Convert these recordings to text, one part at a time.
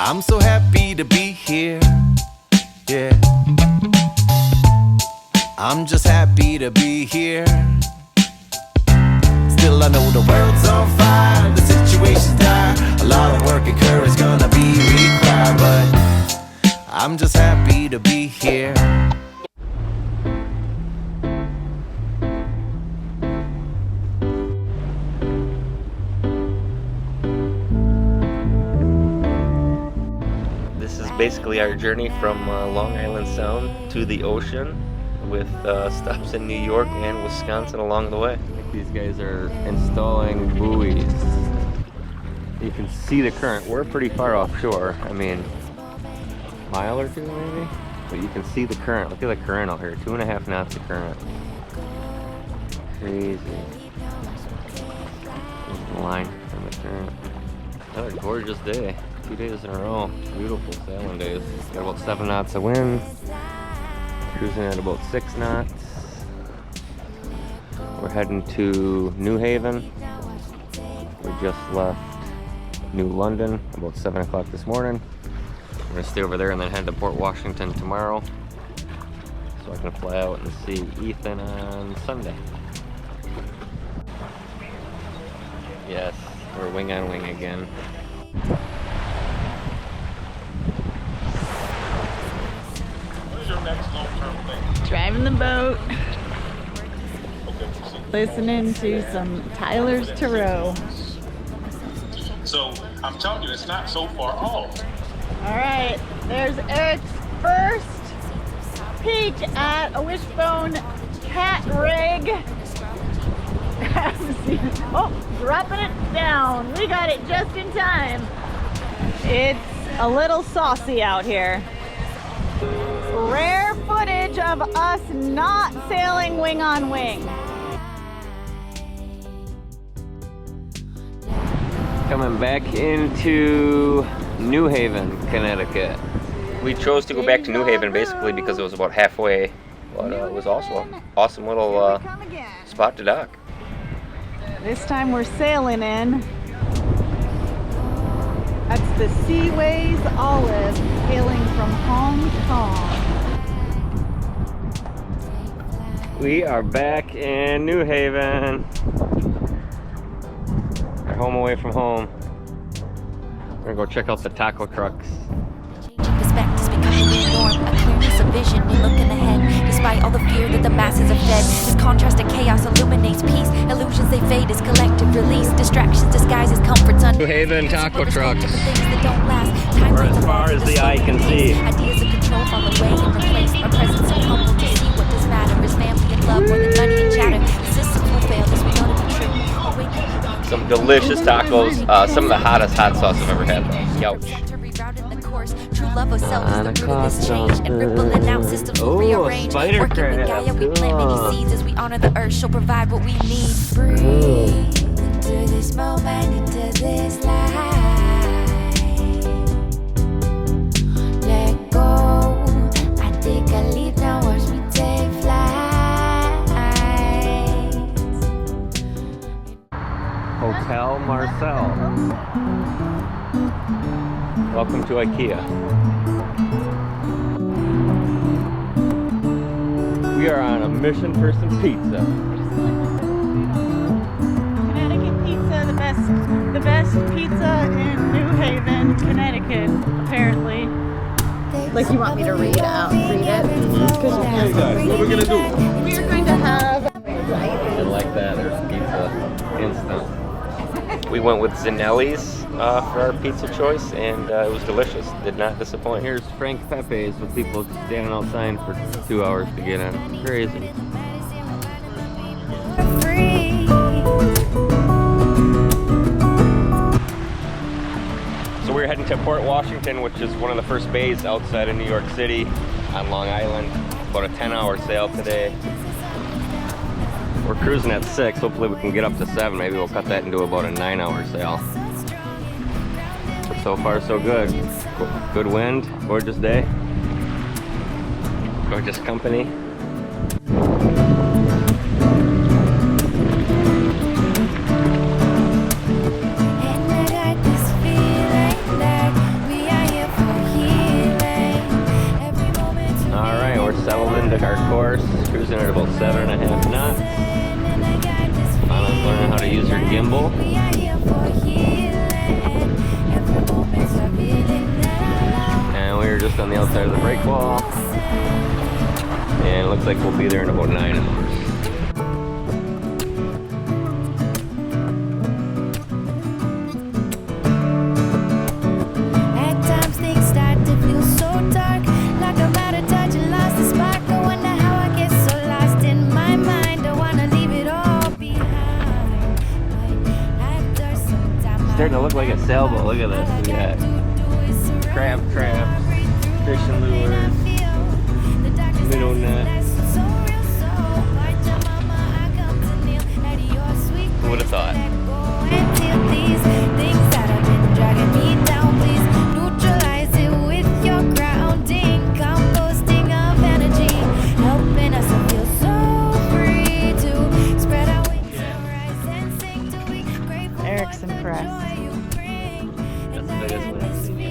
I'm so happy to be here, yeah. I'm just happy to be here. Still I know the world's on fire, the situation's dire. A lot of work and courage gonna be required, but I'm just happy to be here. This is basically our journey from Long Island Sound to the ocean, with stops in New York and Wisconsin along the way. These guys are installing buoys. You can see the current. We're pretty far offshore. I mean, a mile or two maybe? But you can see the current. Look at the current out here. 2.5 knots of current. Crazy. There's the line from the current. Another gorgeous day. 2 days in a row. Beautiful sailing days. Got about 7 knots of wind. Cruising at about 6 knots. We're heading to New Haven. We just left New London about 7 o'clock this morning. We're gonna stay over there and then head to Port Washington tomorrow, so I can fly out and see Ethan on Sunday. Yes, we're wing on wing again. Driving the boat, listening to some Tyler's Tarot. So I'm telling you, it's not so far off. All right, there's Eric's first peek at a wishbone cat rig. Oh, dropping it down. We got it just in time. It's a little saucy out here. Rare footage of us not sailing wing on wing. Coming back into New Haven, Connecticut. We chose to go back to New Haven basically because it was about halfway, but it was also an awesome little spot to dock. This time we're sailing in. That's the Seaways Olive, hailing from Hong Kong. We are back in New Haven. We're home away from home. We're gonna go check out the taco trucks. Perspectives becoming the norm, a clearness of vision when looking ahead. Despite all the fear that the masses have fed, this contrast of chaos illuminates peace. Illusions they fade as collective release. Distractions disguise as comforts. New Haven taco trucks. We're as far as the eye can see. Ideas of control fall away and replace. My presence so humble to see what does matter is family and love more than money and chatter. The system will fail as we know to be true. Some delicious tacos. Some of the hottest hot sauce I've ever had. Youch. True love of self is the root of this change, and rippling out systems will rearrange. Spider Working with crab. Gaia, we plant many seeds as we honor the earth. She'll provide what we need. Breathe into this moment, into this life. Let go. I take a leap now, watch me take flight. Hotel Marcel. Welcome to IKEA. We are on a mission for some pizza. Connecticut pizza, the best pizza in New Haven, Connecticut, apparently. Like you want me to read it? Hey guys, what we're gonna do? We are going to have. And like that, there's pizza instant. We went with Zanelli's for our pizza choice, and it was delicious. Did not disappoint. Here's Frank Pepe's with people standing outside for 2 hours to get in. Crazy. So we're heading to Port Washington, which is one of the first bays outside of New York City on Long Island. About a 10-hour sail today. We're cruising at 6. Hopefully we can get up to 7. Maybe we'll cut that into about a 9-hour sail. But so far so good. Good wind, gorgeous day, gorgeous company. And I got this feeling that we are here cruising at about 7.5 knots. Anna's learning how to use her gimbal. And we were just on the outside of the break wall. And it looks like we'll be there in about 9 hours. Starting to look like a sailboat. Look at this. We got crab traps, fishing lures, minnow nets. Who would have thought? Eric's impressed. That's the biggest one I've seen yet.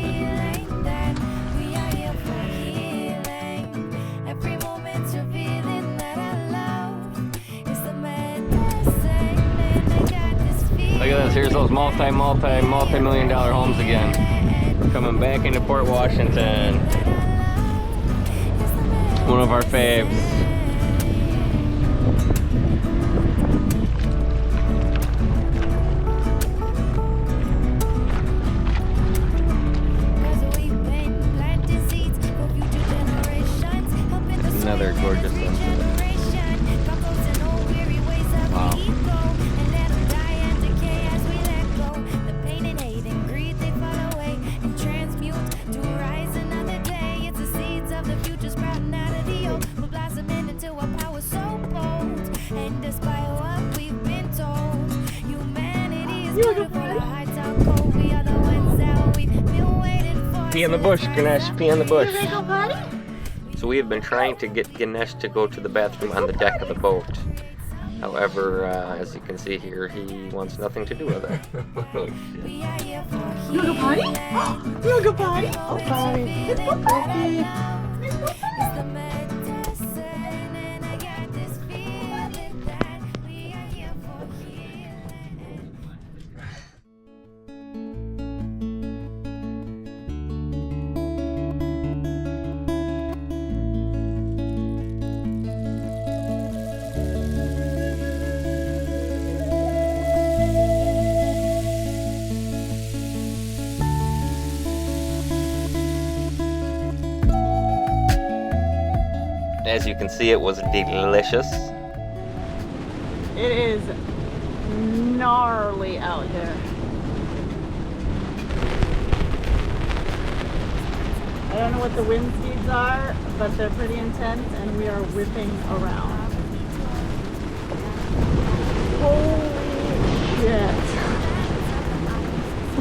Look at this, here's those multi-million dollar homes again. Coming back into Port Washington. One of our faves. Another gorgeous sunset. Wow. Pee in the bush, Ganesh, pee in the bush. So we have been trying to get Ganesh to go to the bathroom on the deck of the boat. However, as you can see here, he wants nothing to do with it. Oh, shit. You wanna go potty? You wanna go potty? Oh, potty. Let's go potty. Let's go potty. As you can see, it was delicious. It is gnarly out here. I don't know what the wind speeds are, but they're pretty intense and we are whipping around. Holy shit.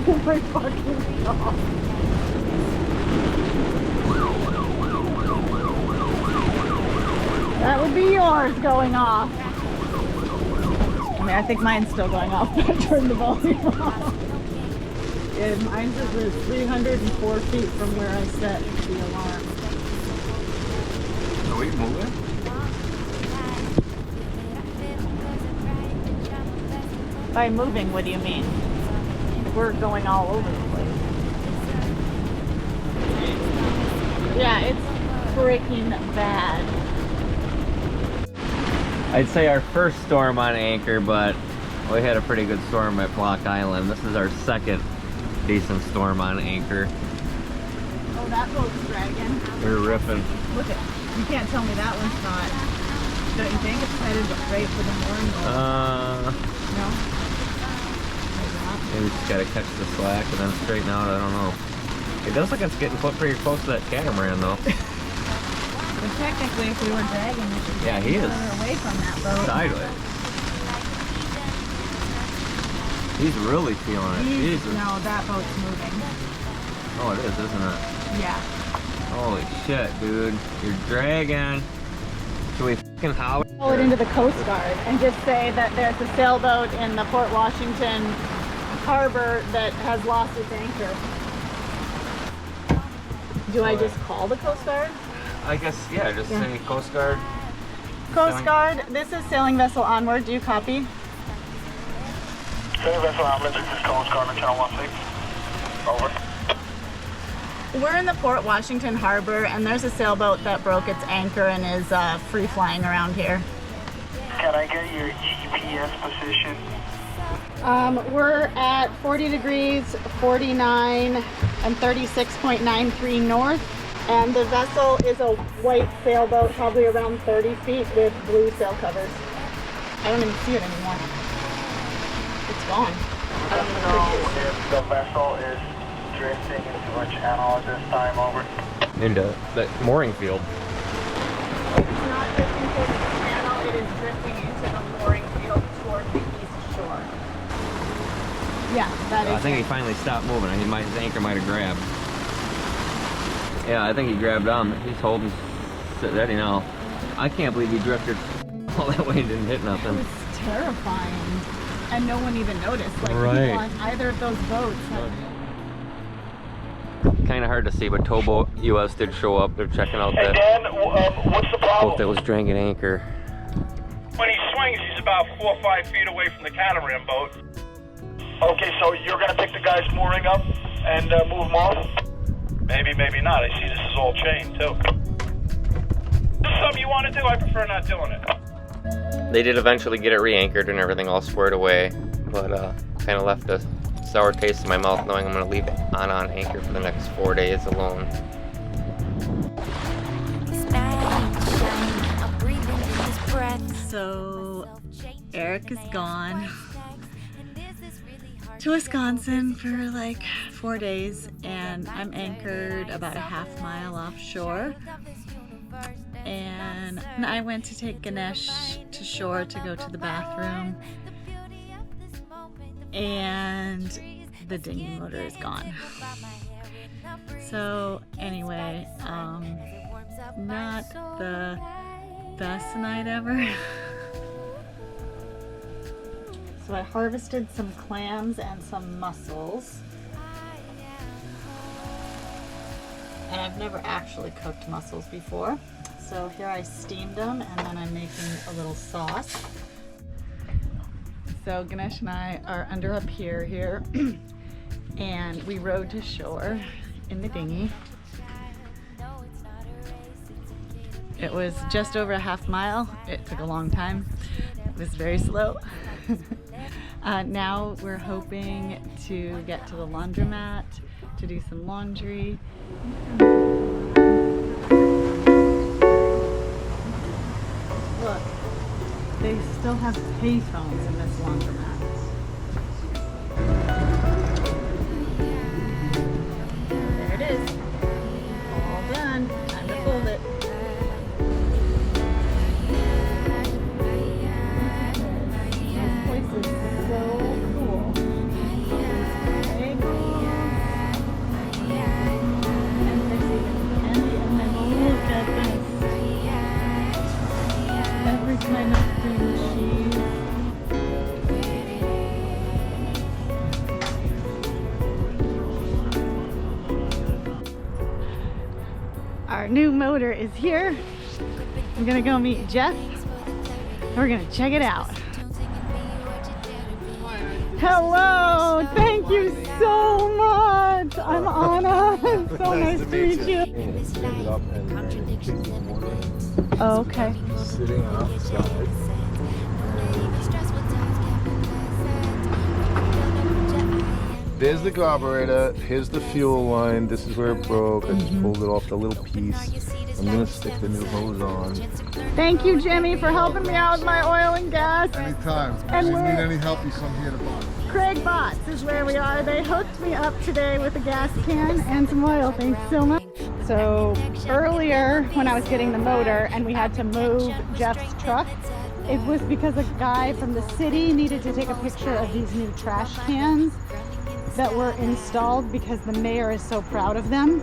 Oh my fucking god. That would be yours going off. I mean, I think mine's still going off, but I turned the volume off. Yeah, mine's is 304 feet from where I set the alarm. Are we moving? By moving, what do you mean? We're going all over the place. Yeah, it's freaking bad. I'd say our first storm on anchor, but we had a pretty good storm at Block Island. This is our second decent storm on anchor. Oh, that boat's dragging. We're ripping. Look at, you can't tell me that one's not. Don't you think it's headed right for the mooring boat? No? Maybe not. Maybe we just gotta catch the slack and then straighten out, I don't know. It does look like it's getting pretty close to that catamaran though. But technically, if we were dragging, we should Yeah, he is away from that boat. sideways. He's really feeling it. Jesus. No, that boat's moving. Oh, it is, isn't it? Yeah. Holy shit, dude. You're dragging. Should we fucking holler? Pull it into the Coast Guard and just say that there's a sailboat in the Port Washington harbor that has lost its anchor. Do I just call the Coast Guard? I guess, yeah, just say Coast Guard Coast Guard, this is sailing vessel Onward. Do you copy? Sailing vessel Onward, this is Coast Guard on Channel 16. Over. We're in the Port Washington Harbor, and there's a sailboat that broke its anchor and is free flying around here. Can I get your GPS position? We're at 40 degrees, 49, and 36.93 north. And the vessel is a white sailboat, probably around 30 feet with blue sail covers. I don't even see it anymore. It's gone. I don't know if the vessel is drifting into a channel at this time, over. Into the mooring field. It's not drifting towards the channel, it is drifting into the mooring field toward the east shore. Yeah, that is. I think he finally stopped moving. His anchor might have grabbed. Yeah, I think he grabbed on. He's holding steady now. I can't believe he drifted all that way and didn't hit nothing. It was terrifying. And no one even noticed. Like, Right. people on either of those boats. Kind of hard to see, but Towboat US did show up. They're checking out Hey that Dan, what's the boat problem? that was dragging anchor. When he swings, he's about 4 or 5 feet away from the catamaran boat. Okay, so you're gonna pick the guys mooring up and move them off? Maybe, maybe not. I see this is all chain, too. This is something you want to do? I prefer not doing it. They did eventually get it re-anchored and everything all squared away, but kind of left a sour taste in my mouth knowing I'm going to leave it on anchor for the next 4 days alone. So, Eric is gone to Wisconsin for like 4 days, and I'm anchored about a half mile offshore. And I went to take Ganesh to shore to go to the bathroom, and the dinghy motor is gone. So anyway, not the best night ever. So I harvested some clams and some mussels. And I've never actually cooked mussels before. So here I steamed them, and then I'm making a little sauce. So Ganesh and I are under a pier here, and we rowed to shore in the dinghy. It was just over a half mile. It took a long time. It was very slow. Now we're hoping to get to the laundromat to do some laundry. Look, they still have payphones in this laundromat. There it is. All done. Time to fold it. This place is so cool. And there's even candy, and then look at this. Every kind of cream cheese. Our new motor is here. I'm gonna go meet Jeff. We're gonna check it out. Hello, thank you so much. I'm Anna. It's so nice to meet you. Oh, okay. Sitting outside. There's the carburetor, here's the fuel line, this is where it broke, I just pulled it off the little piece. I'm gonna stick the new hose on. Thank you, Jimmy, for helping me out with my oil and gas. Anytime, And if you we're- need any help, you come here to buy. Craig Botts is where we are. They hooked me up today with a gas can and some oil. Thanks so much. So earlier when I was getting the motor and we had to move Jeff's truck, it was because a guy from the city needed to take a picture of these new trash cans that were installed because the mayor is so proud of them.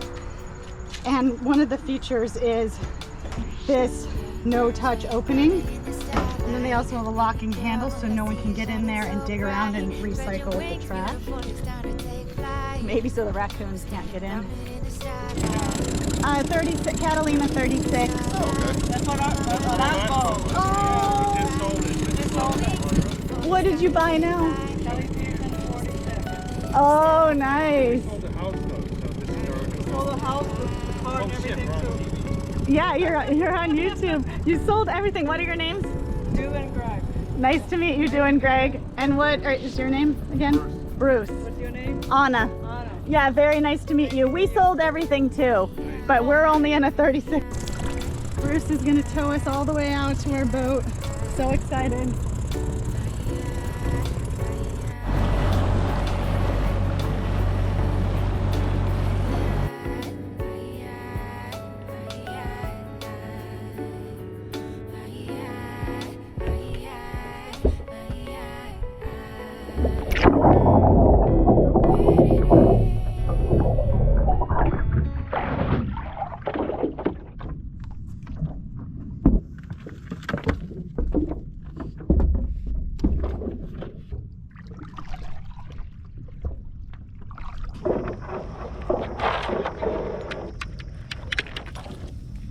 And one of the features is this no-touch opening. And then they also have a locking handle so no one can get in there and dig around and recycle with the trash. Maybe so the raccoons can't get in. 36, Catalina 36. That's what our boat. Oh, what did you buy now? Oh, nice. Sold the house, the car, and everything too. Yeah, you're on YouTube. You sold everything. What are your names? You and Greg. Nice to meet you, and Greg. And what is your name again? Bruce. What's your name? Anna. Anna. Yeah, very nice to meet you. We sold everything too, but we're only in a 36. Bruce is gonna tow us all the way out to our boat. So excited.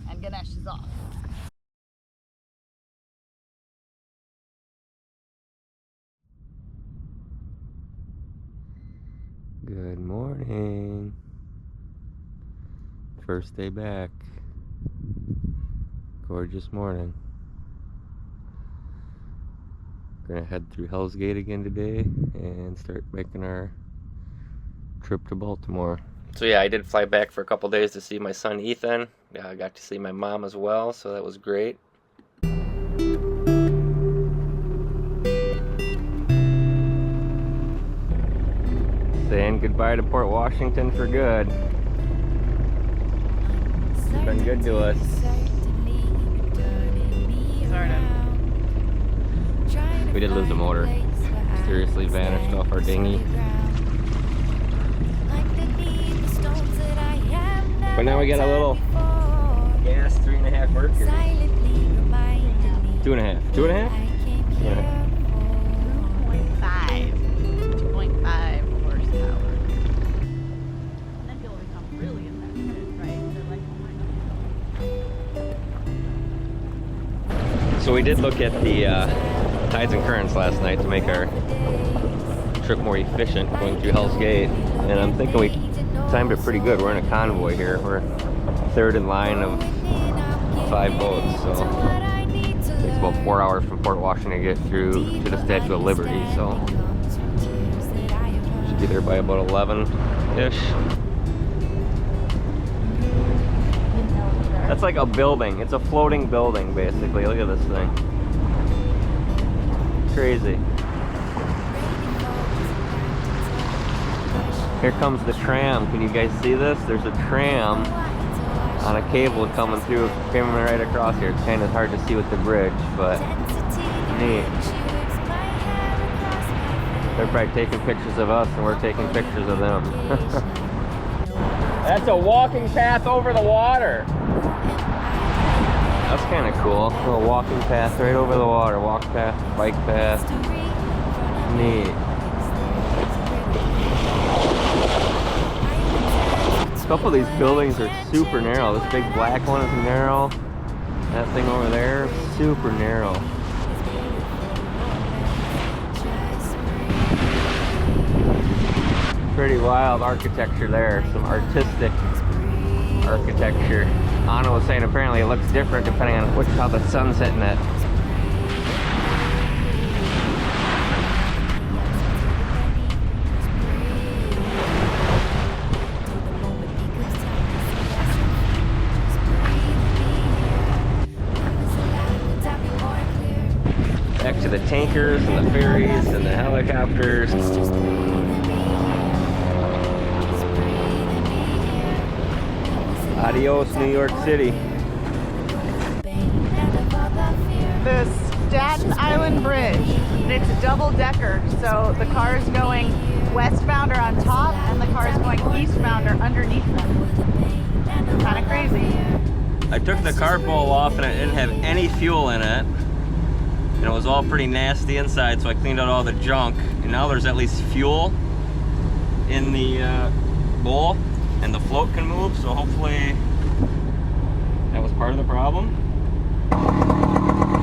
And Ganesh is off. Good morning. First day back. Gorgeous morning. We're gonna head through Hell's Gate again today and start making our trip to Baltimore. So yeah, I did fly back for a couple days to see my son Ethan. Yeah, I got to see my mom as well, so that was great. Saying goodbye to Port Washington for good. It's been good to us. We did lose the motor. Mysteriously vanished off our dinghy. But now we got a little gas 3.5 Mercury. 2.5. 2.5? 2.5. 2.5 horsepower. And then people become really invested, right? They're like, oh my God. So we did look at the tides and currents last night to make our trip more efficient going through Hell's Gate. And I'm thinking we timed it pretty good. We're in a convoy here. We're third in line of 5 boats. So it takes about 4 hours from Port Washington to get through to the Statue of Liberty. So should be there by about 11-ish. That's like a building. It's a floating building, basically. Look at this thing. Crazy. Here comes the tram. Can you guys see this? There's a tram on a cable coming through, coming right across here. It's kind of hard to see with the bridge, but neat. They're probably taking pictures of us and we're taking pictures of them. That's a walking path over the water. That's kind of cool. A little walking path right over the water. Walk path, bike path. Neat. A couple of these buildings are super narrow. This big black one is narrow. That thing over there, super narrow. Pretty wild architecture there. Some artistic architecture. Anna was saying apparently it looks different depending on how the sun's hitting it. Back to the tankers and the ferries and the helicopters. Adios, New York City. The Staten Island Bridge. It's a double-decker, so the car is going westbound or on top, and the car is going eastbound or underneath them. Kind of crazy. I took the carpole off and it didn't have any fuel in it. And it was all pretty nasty inside, so I cleaned out all the junk. And now there's at least fuel in the bowl, and the float can move, so hopefully That was part of the problem.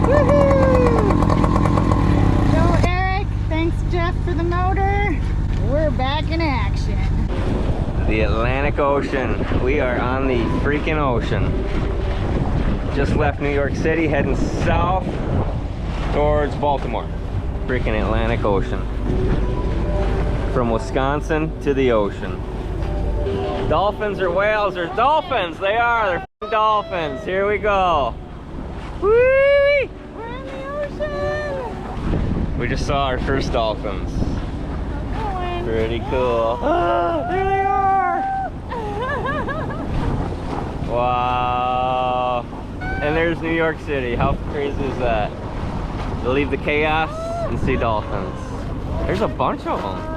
Woohoo! Go Eric, thanks Jeff for the motor. We're back in action. The Atlantic Ocean. We are on the freaking ocean. Just left New York City, heading south towards Baltimore. Freaking Atlantic Ocean. From Wisconsin to the ocean. Dolphins or whales or dolphins? They are. They're f***ing dolphins. Here we go. Whee! We're in the ocean. We just saw our first dolphins. Going. Pretty cool. Ah, there they are. Wow. And there's New York City. How crazy is that? To leave the chaos and see dolphins. There's a bunch of them.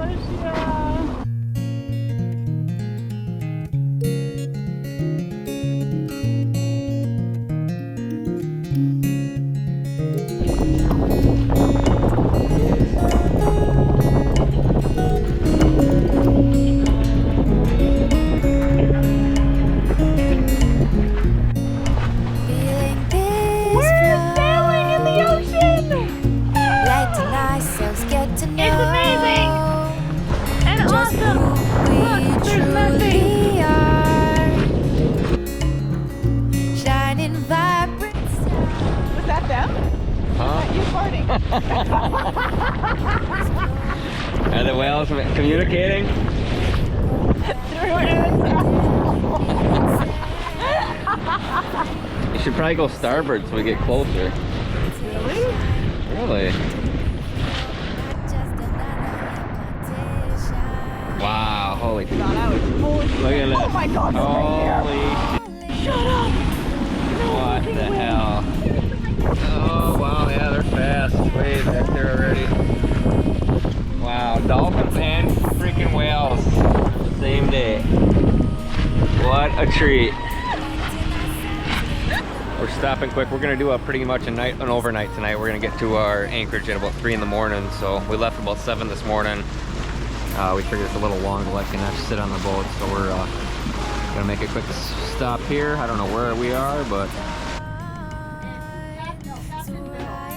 Are the whales communicating? You should probably go starboard so we get closer. Really? Really? Wow, holy shit. Look at this. Oh my god, holy shut up! What the hell? Oh wow, yeah, they're fast. Way back there already. Wow, dolphins and freaking whales. Same day. What a treat. We're stopping quick. We're gonna do pretty much an overnight tonight. We're gonna get to our anchorage at about 3 in the morning. So we left about 7 this morning. We figured it's a little long to let Ganesh sit on the boat, so we're gonna make a quick stop here. I don't know where we are, but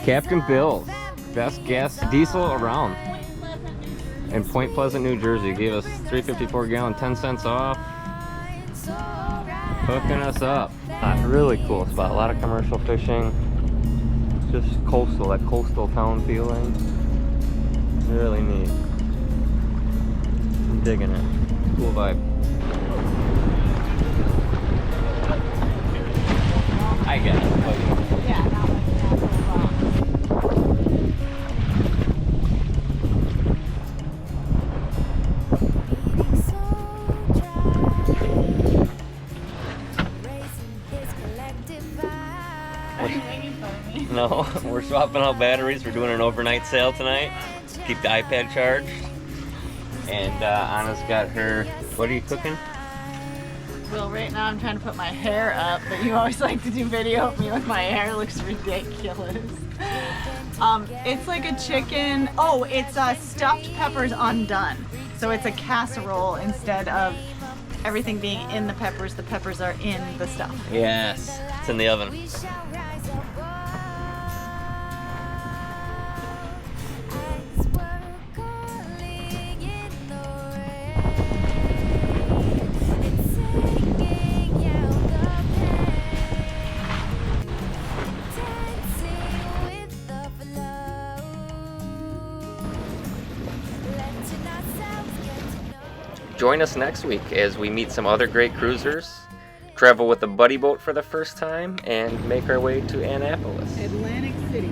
Captain Bill's best gas diesel around in Point Pleasant, New Jersey. Gave us 3.54 gallon, 10 cents off, hooking us up. Really cool spot. A lot of commercial fishing. It's just coastal, that coastal town feeling. Really neat. I'm digging it. Cool vibe. I guess. Yeah, not like No, we're swapping out batteries. We're doing an overnight sail tonight. Keep the iPad charged. And Anna's got her, what are you cooking? Well, right now I'm trying to put my hair up, but you always like to do video of me with my hair. It looks ridiculous. It's like a chicken, it's stuffed peppers undone. So it's a casserole instead of everything being in the peppers are in the stuff. Yes, it's in the oven. Join us next week as we meet some other great cruisers, travel with a buddy boat for the first time, and make our way to Annapolis. Atlantic City.